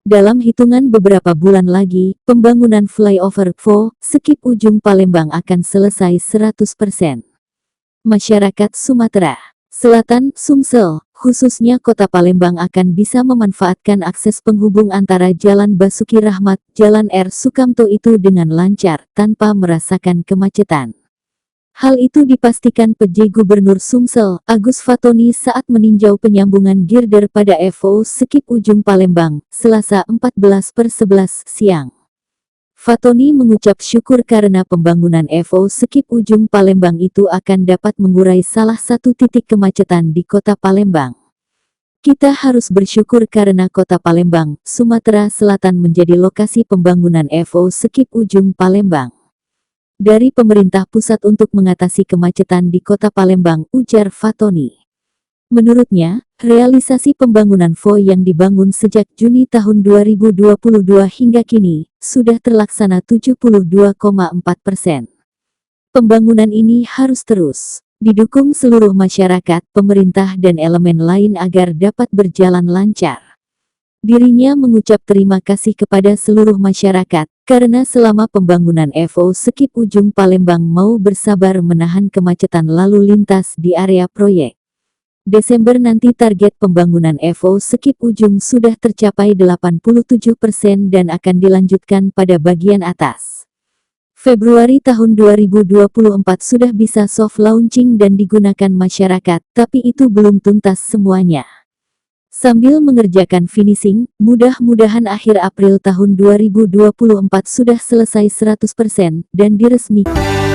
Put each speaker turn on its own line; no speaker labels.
Dalam hitungan beberapa bulan lagi, pembangunan flyover FO Skip Ujung Palembang akan selesai 100%. Masyarakat Sumatera Selatan, Sumsel, khususnya Kota Palembang akan bisa memanfaatkan akses penghubung antara Jalan Basuki Rahmat, Jalan R. Sukamto itu dengan lancar, tanpa merasakan kemacetan. Hal itu dipastikan PJ Gubernur Sumsel, Agus Fatoni saat meninjau penyambungan girder pada FO Skip Ujung Palembang, Selasa 14/11 siang. Fatoni mengucap syukur karena pembangunan FO Skip Ujung Palembang itu akan dapat mengurai salah satu titik kemacetan di Kota Palembang. Kita harus bersyukur karena Kota Palembang, Sumatera Selatan menjadi lokasi pembangunan FO Skip Ujung Palembang. Dari pemerintah pusat untuk mengatasi kemacetan di Kota Palembang, ujar Fatoni. Menurutnya, realisasi pembangunan FO yang dibangun sejak Juni tahun 2022 hingga kini, sudah terlaksana 72,4%. Pembangunan ini harus terus didukung seluruh masyarakat, pemerintah dan elemen lain agar dapat berjalan lancar. Dirinya mengucap terima kasih kepada seluruh masyarakat, karena selama pembangunan FO Skip Ujung Palembang mau bersabar menahan kemacetan lalu lintas di area proyek. Desember nanti target pembangunan FO Skip Ujung sudah tercapai 87% dan akan dilanjutkan pada bagian atas. Februari tahun 2024 sudah bisa soft launching dan digunakan masyarakat, tapi itu belum tuntas semuanya. Sambil mengerjakan finishing, mudah-mudahan akhir April tahun 2024 sudah selesai 100% dan diresmikan.